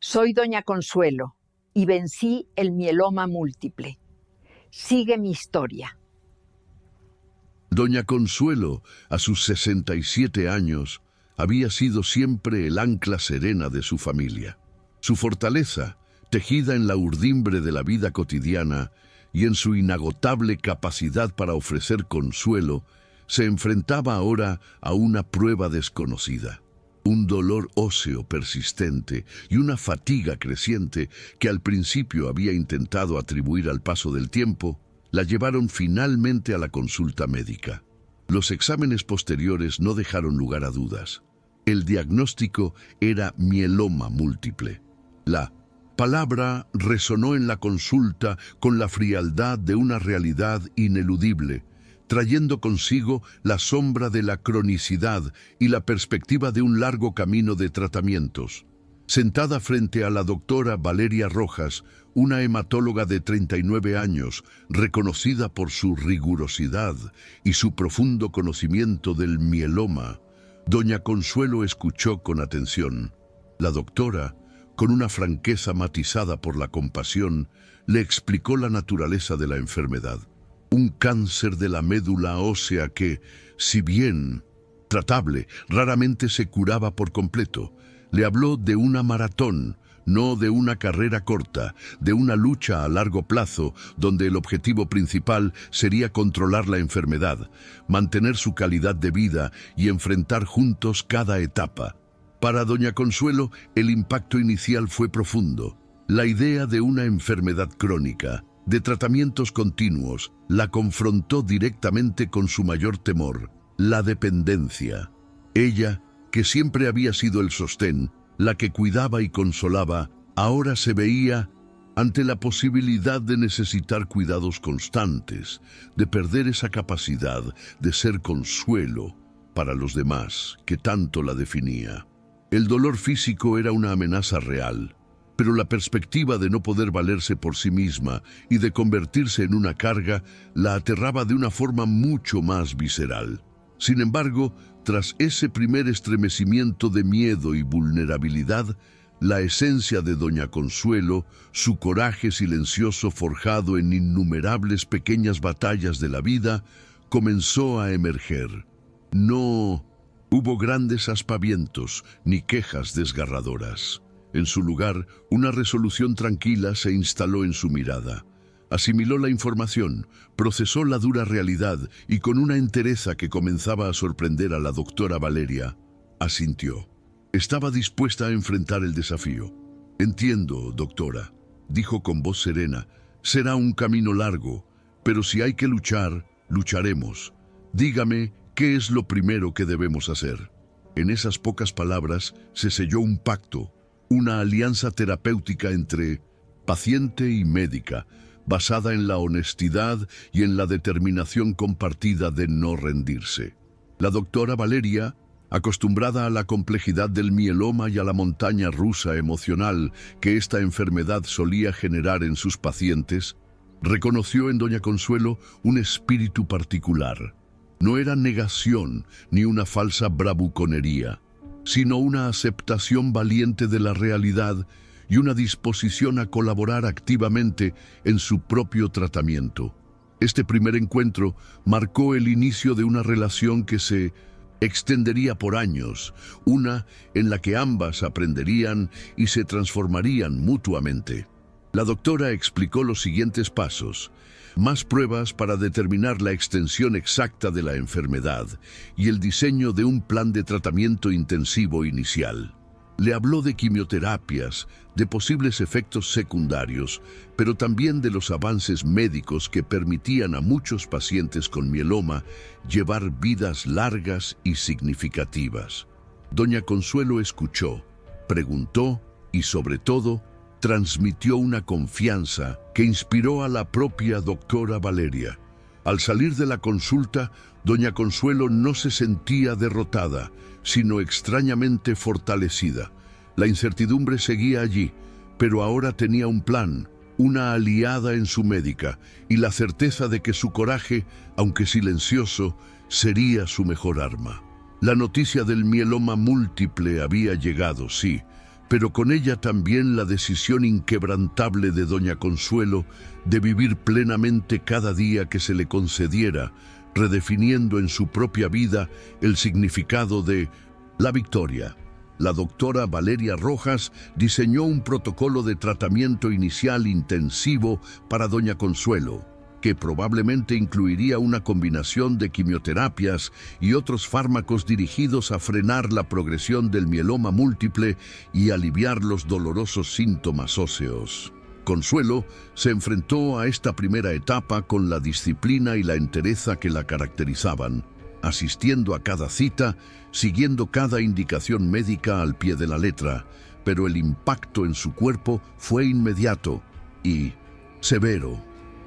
Soy doña Consuelo y vencí el mieloma múltiple. Sigue mi historia. Doña Consuelo, a sus 67 años, había sido siempre el ancla serena de su familia. Su fortaleza, tejida en la urdimbre de la vida cotidiana y en su inagotable capacidad para ofrecer consuelo, se enfrentaba ahora a una prueba desconocida. Un dolor óseo persistente y una fatiga creciente que al principio había intentado atribuir al paso del tiempo, la llevaron finalmente a la consulta médica. Los exámenes posteriores no dejaron lugar a dudas. El diagnóstico era mieloma múltiple. La palabra resonó en la consulta con la frialdad de una realidad ineludible, trayendo consigo la sombra de la cronicidad y la perspectiva de un largo camino de tratamientos. Sentada frente a la doctora Valeria Rojas, una hematóloga de 39 años, reconocida por su rigurosidad y su profundo conocimiento del mieloma, doña Consuelo escuchó con atención. La doctora, con una franqueza matizada por la compasión, le explicó la naturaleza de la enfermedad. Un cáncer de la médula ósea que, si bien tratable, raramente se curaba por completo. Le habló de una maratón, no de una carrera corta, de una lucha a largo plazo, donde el objetivo principal sería controlar la enfermedad, mantener su calidad de vida y enfrentar juntos cada etapa. Para doña Consuelo, el impacto inicial fue profundo. La idea de una enfermedad crónica, de tratamientos continuos, la confrontó directamente con su mayor temor, la dependencia. Ella, que siempre había sido el sostén, la que cuidaba y consolaba, ahora se veía ante la posibilidad de necesitar cuidados constantes, de perder esa capacidad de ser consuelo para los demás que tanto la definía. El dolor físico era una amenaza real, pero la perspectiva de no poder valerse por sí misma y de convertirse en una carga la aterraba de una forma mucho más visceral. Sin embargo, tras ese primer estremecimiento de miedo y vulnerabilidad, la esencia de doña Consuelo, su coraje silencioso forjado en innumerables pequeñas batallas de la vida, comenzó a emerger. No hubo grandes aspavientos ni quejas desgarradoras. En su lugar, una resolución tranquila se instaló en su mirada. Asimiló la información, procesó la dura realidad y con una entereza que comenzaba a sorprender a la doctora Valeria, asintió. Estaba dispuesta a enfrentar el desafío. «Entiendo, doctora», dijo con voz serena. «Será un camino largo, pero si hay que luchar, lucharemos. Dígame, ¿qué es lo primero que debemos hacer?» En esas pocas palabras se selló un pacto, una alianza terapéutica entre paciente y médica, basada en la honestidad y en la determinación compartida de no rendirse. La doctora Valeria, acostumbrada a la complejidad del mieloma y a la montaña rusa emocional que esta enfermedad solía generar en sus pacientes, reconoció en doña Consuelo un espíritu particular. No era negación ni una falsa bravuconería, sino una aceptación valiente de la realidad y una disposición a colaborar activamente en su propio tratamiento. Este primer encuentro marcó el inicio de una relación que se extendería por años, una en la que ambas aprenderían y se transformarían mutuamente. La doctora explicó los siguientes pasos: más pruebas para determinar la extensión exacta de la enfermedad y el diseño de un plan de tratamiento intensivo inicial. Le habló de quimioterapias, de posibles efectos secundarios, pero también de los avances médicos que permitían a muchos pacientes con mieloma llevar vidas largas y significativas. Doña Consuelo escuchó, preguntó y, sobre todo, transmitió una confianza que inspiró a la propia doctora Valeria. Al salir de la consulta, doña Consuelo no se sentía derrotada, sino extrañamente fortalecida. La incertidumbre seguía allí, pero ahora tenía un plan, una aliada en su médica y la certeza de que su coraje, aunque silencioso, sería su mejor arma. La noticia del mieloma múltiple había llegado, sí, pero con ella también la decisión inquebrantable de doña Consuelo de vivir plenamente cada día que se le concediera, redefiniendo en su propia vida el significado de la victoria. La doctora Valeria Rojas diseñó un protocolo de tratamiento inicial intensivo para doña Consuelo, que probablemente incluiría una combinación de quimioterapias y otros fármacos dirigidos a frenar la progresión del mieloma múltiple y aliviar los dolorosos síntomas óseos. Consuelo se enfrentó a esta primera etapa con la disciplina y la entereza que la caracterizaban, asistiendo a cada cita, siguiendo cada indicación médica al pie de la letra, pero el impacto en su cuerpo fue inmediato y severo.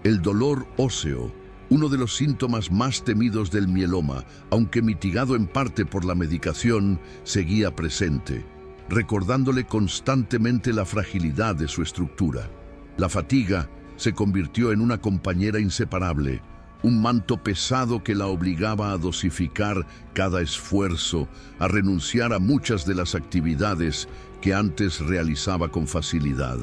El dolor óseo, uno de los síntomas más temidos del mieloma, aunque mitigado en parte por la medicación, seguía presente, recordándole constantemente la fragilidad de su estructura. La fatiga se convirtió en una compañera inseparable, un manto pesado que la obligaba a dosificar cada esfuerzo, a renunciar a muchas de las actividades que antes realizaba con facilidad.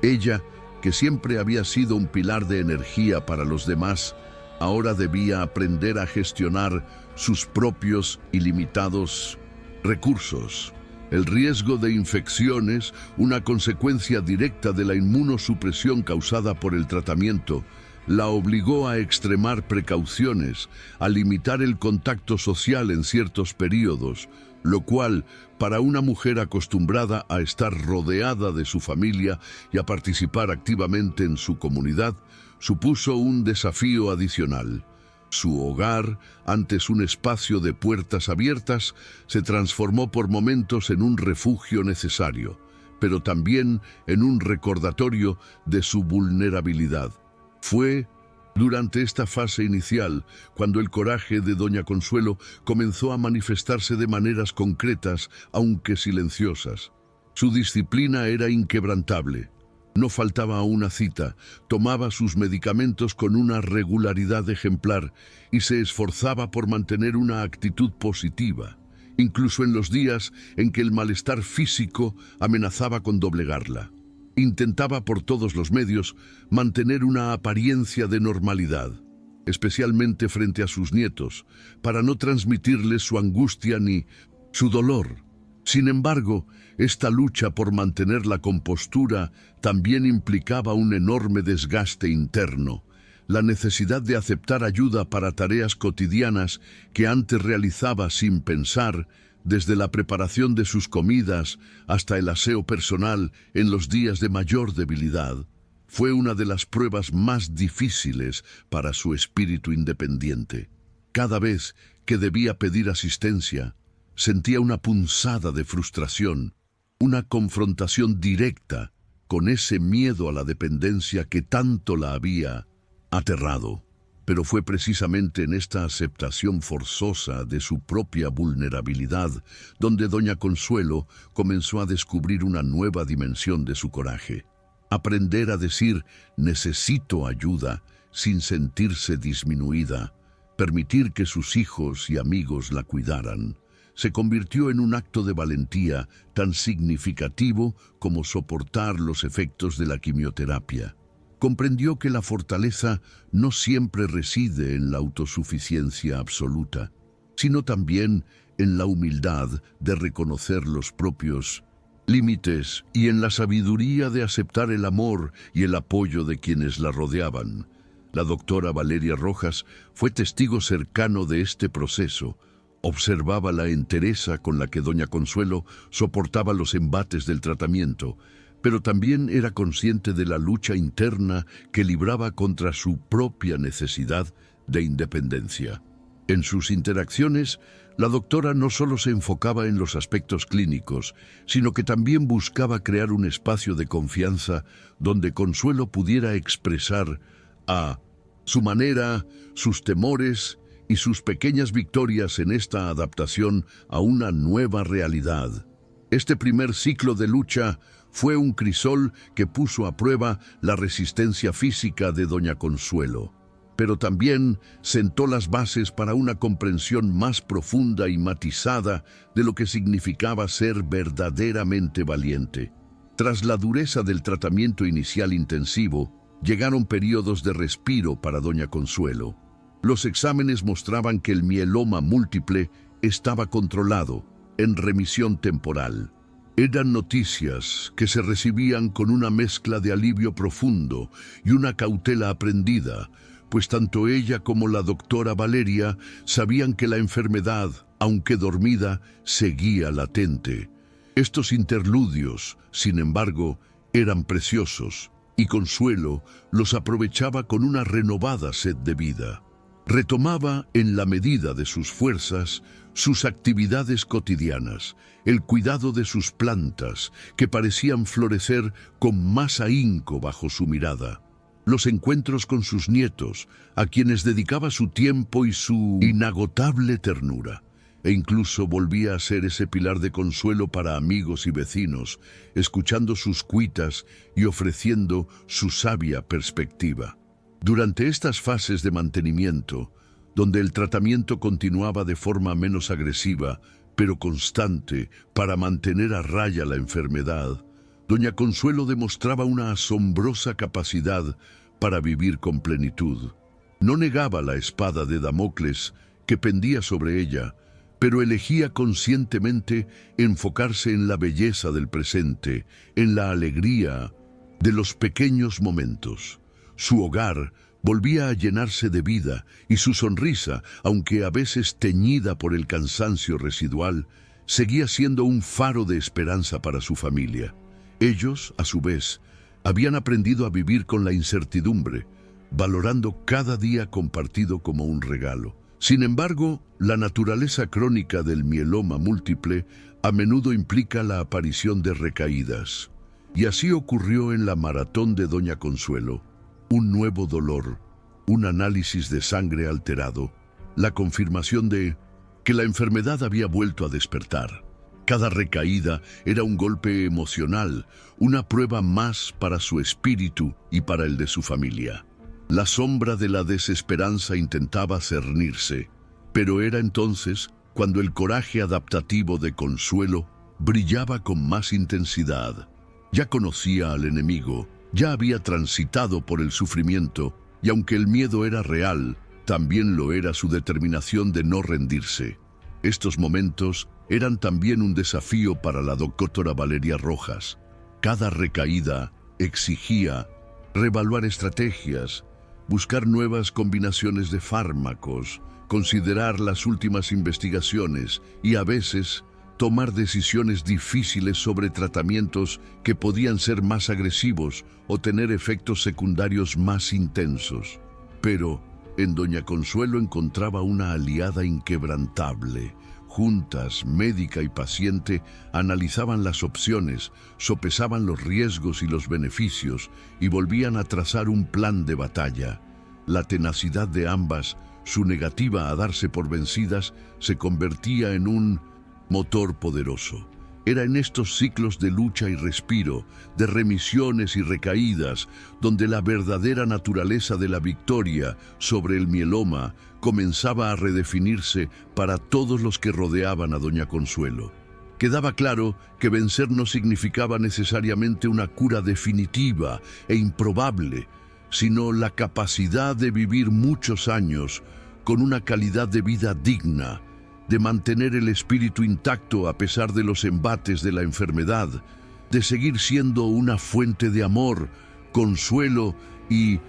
Ella, que siempre había sido un pilar de energía para los demás, ahora debía aprender a gestionar sus propios y limitados recursos. El riesgo de infecciones, una consecuencia directa de la inmunosupresión causada por el tratamiento, la obligó a extremar precauciones, a limitar el contacto social en ciertos periodos, lo cual, para una mujer acostumbrada a estar rodeada de su familia y a participar activamente en su comunidad, supuso un desafío adicional. Su hogar, antes un espacio de puertas abiertas, se transformó por momentos en un refugio necesario, pero también en un recordatorio de su vulnerabilidad. Fue durante esta fase inicial cuando el coraje de doña Consuelo comenzó a manifestarse de maneras concretas, aunque silenciosas. Su disciplina era inquebrantable. No faltaba a una cita, tomaba sus medicamentos con una regularidad ejemplar y se esforzaba por mantener una actitud positiva, incluso en los días en que el malestar físico amenazaba con doblegarla. Intentaba por todos los medios mantener una apariencia de normalidad, especialmente frente a sus nietos, para no transmitirles su angustia ni su dolor. Sin embargo, esta lucha por mantener la compostura también implicaba un enorme desgaste interno, la necesidad de aceptar ayuda para tareas cotidianas que antes realizaba sin pensar, desde la preparación de sus comidas hasta el aseo personal en los días de mayor debilidad. Fue una de las pruebas más difíciles para su espíritu independiente. Cada vez que debía pedir asistencia, sentía una punzada de frustración, una confrontación directa con ese miedo a la dependencia que tanto la había aterrado. Pero fue precisamente en esta aceptación forzosa de su propia vulnerabilidad donde doña Consuelo comenzó a descubrir una nueva dimensión de su coraje. Aprender a decir necesito ayuda sin sentirse disminuida, permitir que sus hijos y amigos la cuidaran, se convirtió en un acto de valentía tan significativo como soportar los efectos de la quimioterapia. Comprendió que la fortaleza no siempre reside en la autosuficiencia absoluta, sino también en la humildad de reconocer los propios límites y en la sabiduría de aceptar el amor y el apoyo de quienes la rodeaban. La doctora Valeria Rojas fue testigo cercano de este proceso. Observaba la entereza con la que doña Consuelo soportaba los embates del tratamiento, pero también era consciente de la lucha interna que libraba contra su propia necesidad de independencia. En sus interacciones, la doctora no solo se enfocaba en los aspectos clínicos, sino que también buscaba crear un espacio de confianza donde Consuelo pudiera expresar a su manera sus temores y sus pequeñas victorias en esta adaptación a una nueva realidad. Este primer ciclo de lucha fue un crisol que puso a prueba la resistencia física de doña Consuelo. pero también sentó las bases para una comprensión más profunda y matizada de lo que significaba ser verdaderamente valiente. Tras la dureza del tratamiento inicial intensivo, llegaron periodos de respiro para doña Consuelo. Los exámenes mostraban que el mieloma múltiple estaba controlado, en remisión temporal. Eran noticias que se recibían con una mezcla de alivio profundo y una cautela aprendida, pues tanto ella como la doctora Valeria sabían que la enfermedad, aunque dormida, seguía latente. Estos interludios, sin embargo, eran preciosos, y Consuelo los aprovechaba con una renovada sed de vida. Retomaba, en la medida de sus fuerzas, sus actividades cotidianas, el cuidado de sus plantas, que parecían florecer con más ahínco bajo su mirada, los encuentros con sus nietos, a quienes dedicaba su tiempo y su inagotable ternura, e incluso volvía a ser ese pilar de consuelo para amigos y vecinos, escuchando sus cuitas y ofreciendo su sabia perspectiva. Durante estas fases de mantenimiento, donde el tratamiento continuaba de forma menos agresiva, pero constante, para mantener a raya la enfermedad, doña Consuelo demostraba una asombrosa capacidad para vivir con plenitud. No negaba la espada de Damocles que pendía sobre ella, pero elegía conscientemente enfocarse en la belleza del presente, en la alegría de los pequeños momentos. Su hogar volvía a llenarse de vida y su sonrisa, aunque a veces teñida por el cansancio residual, seguía siendo un faro de esperanza para su familia. Ellos, a su vez, habían aprendido a vivir con la incertidumbre, valorando cada día compartido como un regalo. Sin embargo, la naturaleza crónica del mieloma múltiple a menudo implica la aparición de recaídas. Y así ocurrió en la maratón de doña Consuelo. Un nuevo dolor, un análisis de sangre alterado, la confirmación de que la enfermedad había vuelto a despertar. Cada recaída era un golpe emocional, una prueba más para su espíritu y para el de su familia. La sombra de la desesperanza intentaba cernirse, pero era entonces cuando el coraje adaptativo de Consuelo brillaba con más intensidad. Ya conocía al enemigo, ya había transitado por el sufrimiento, y aunque el miedo era real, también lo era su determinación de no rendirse. Estos momentos eran también un desafío para la doctora Valeria Rojas. Cada recaída exigía reevaluar estrategias, buscar nuevas combinaciones de fármacos, considerar las últimas investigaciones y a veces tomar decisiones difíciles sobre tratamientos que podían ser más agresivos o tener efectos secundarios más intensos. Pero en doña Consuelo encontraba una aliada inquebrantable. Juntas, médica y paciente analizaban las opciones, sopesaban los riesgos y los beneficios y volvían a trazar un plan de batalla. La tenacidad de ambas, su negativa a darse por vencidas, se convertía en un motor poderoso. Era en estos ciclos de lucha y respiro, de remisiones y recaídas, donde la verdadera naturaleza de la victoria sobre el mieloma comenzaba a redefinirse para todos los que rodeaban a doña Consuelo. Quedaba claro que vencer no significaba necesariamente una cura definitiva e improbable, sino la capacidad de vivir muchos años con una calidad de vida digna, de mantener el espíritu intacto a pesar de los embates de la enfermedad, de seguir siendo una fuente de amor, consuelo y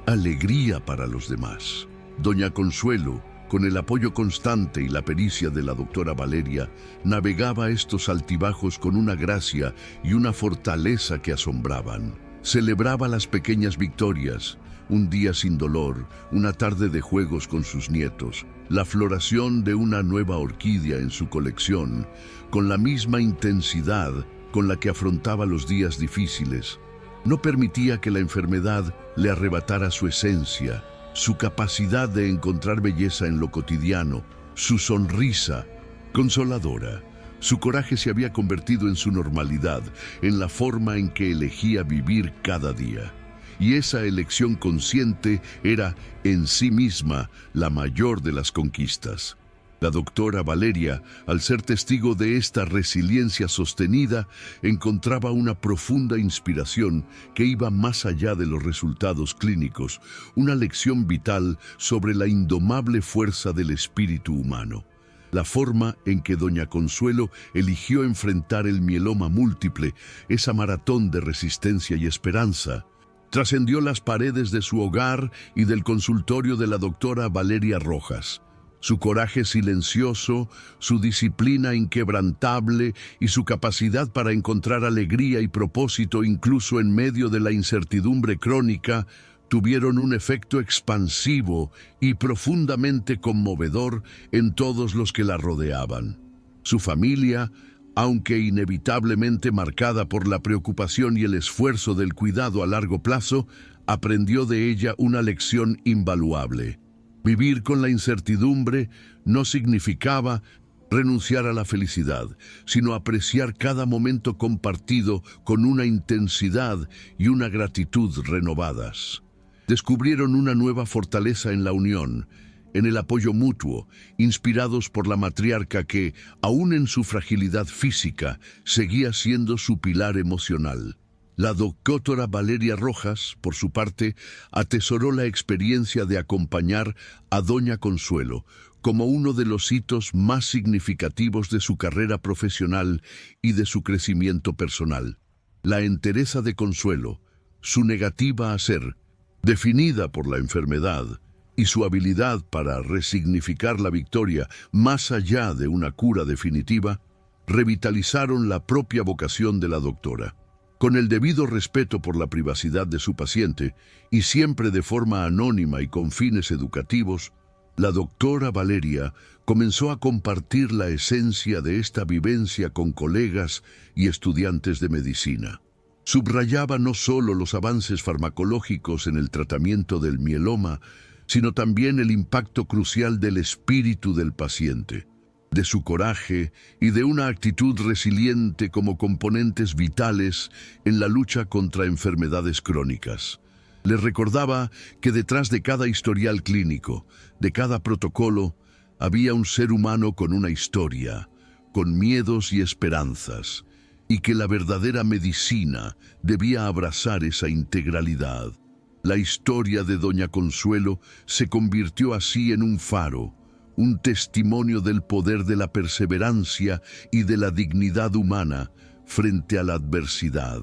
alegría para los demás. Doña Consuelo, con el apoyo constante y la pericia de la doctora Valeria, navegaba estos altibajos con una gracia y una fortaleza que asombraban. Celebraba las pequeñas victorias, un día sin dolor, una tarde de juegos con sus nietos, la floración de una nueva orquídea en su colección, con la misma intensidad con la que afrontaba los días difíciles. No permitía que la enfermedad le arrebatara su esencia, su capacidad de encontrar belleza en lo cotidiano, su sonrisa consoladora. Su coraje se había convertido en su normalidad, en la forma en que elegía vivir cada día. y esa elección consciente era en sí misma la mayor de las conquistas. La doctora Valeria, al ser testigo de esta resiliencia sostenida, encontraba una profunda inspiración que iba más allá de los resultados clínicos, una lección vital sobre la indomable fuerza del espíritu humano. La forma en que doña Consuelo eligió enfrentar el mieloma múltiple, esa maratón de resistencia y esperanza, trascendió las paredes de su hogar y del consultorio de la doctora Valeria Rojas. Su coraje silencioso, su disciplina inquebrantable y su capacidad para encontrar alegría y propósito incluso en medio de la incertidumbre crónica tuvieron un efecto expansivo y profundamente conmovedor en todos los que la rodeaban. Su familia, aunque inevitablemente marcada por la preocupación y el esfuerzo del cuidado a largo plazo, aprendió de ella una lección invaluable. Vivir con la incertidumbre no significaba renunciar a la felicidad, sino apreciar cada momento compartido con una intensidad y una gratitud renovadas. Descubrieron una nueva fortaleza en la unión, en el apoyo mutuo, inspirados por la matriarca que, aún en su fragilidad física, seguía siendo su pilar emocional. La doctora Valeria Rojas, por su parte, atesoró la experiencia de acompañar a doña Consuelo como uno de los hitos más significativos de su carrera profesional y de su crecimiento personal. La entereza de Consuelo, su negativa a ser definida por la enfermedad, y su habilidad para resignificar la victoria más allá de una cura definitiva, revitalizaron la propia vocación de la doctora. Con el debido respeto por la privacidad de su paciente, y siempre de forma anónima y con fines educativos, la doctora Valeria comenzó a compartir la esencia de esta vivencia con colegas y estudiantes de medicina. Subrayaba no solo los avances farmacológicos en el tratamiento del mieloma, sino también el impacto crucial del espíritu del paciente, de su coraje y de una actitud resiliente como componentes vitales en la lucha contra enfermedades crónicas. Les recordaba que detrás de cada historial clínico, de cada protocolo, había un ser humano con una historia, con miedos y esperanzas, y que la verdadera medicina debía abrazar esa integralidad. La historia de doña Consuelo se convirtió así en un faro, un testimonio del poder de la perseverancia y de la dignidad humana frente a la adversidad.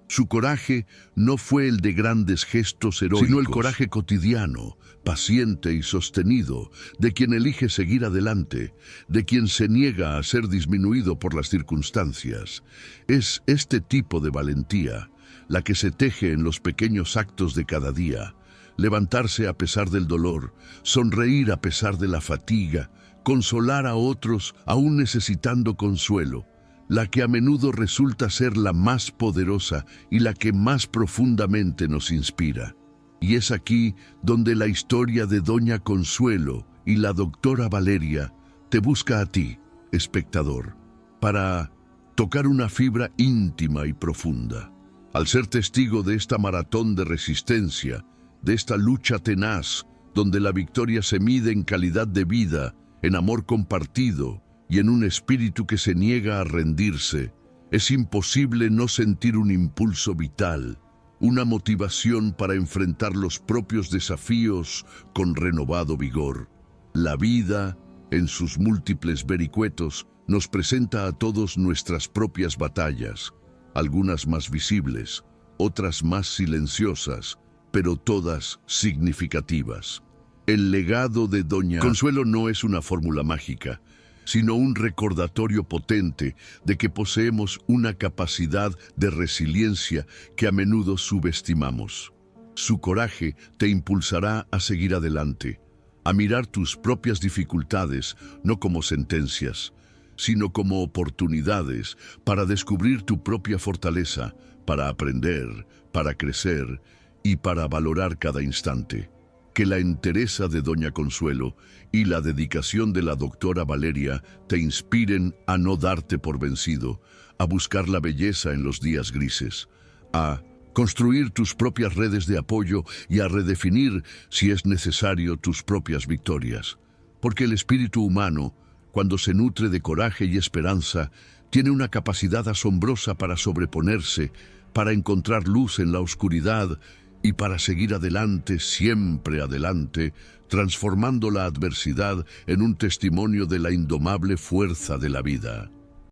Su coraje no fue el de grandes gestos heroicos, sino el coraje cotidiano, paciente y sostenido, de quien elige seguir adelante, de quien se niega a ser disminuido por las circunstancias. Es este tipo de valentía la que se teje en los pequeños actos de cada día: levantarse a pesar del dolor, sonreír a pesar de la fatiga, consolar a otros aún necesitando consuelo, la que a menudo resulta ser la más poderosa y la que más profundamente nos inspira. Y es aquí donde la historia de doña Consuelo y la doctora Valeria te busca a ti, espectador, para tocar una fibra íntima y profunda. Al ser testigo de esta maratón de resistencia, de esta lucha tenaz, donde la victoria se mide en calidad de vida, en amor compartido y en un espíritu que se niega a rendirse, es imposible no sentir un impulso vital, una motivación para enfrentar los propios desafíos con renovado vigor. La vida, en sus múltiples vericuetos, nos presenta a todos nuestras propias batallas, algunas más visibles, otras más silenciosas, pero todas significativas. El legado de doña Consuelo no es una fórmula mágica, sino un recordatorio potente de que poseemos una capacidad de resiliencia que a menudo subestimamos. Su coraje te impulsará a seguir adelante, a mirar tus propias dificultades no como sentencias, sino como oportunidades para descubrir tu propia fortaleza, para aprender, para crecer y para valorar cada instante. Que la entereza de doña Consuelo y la dedicación de la doctora Valeria te inspiren a no darte por vencido, a buscar la belleza en los días grises, a construir tus propias redes de apoyo y a redefinir, si es necesario, tus propias victorias. Porque el espíritu humano, cuando se nutre de coraje y esperanza, tiene una capacidad asombrosa para sobreponerse, para encontrar luz en la oscuridad y para seguir adelante, siempre adelante, transformando la adversidad en un testimonio de la indomable fuerza de la vida.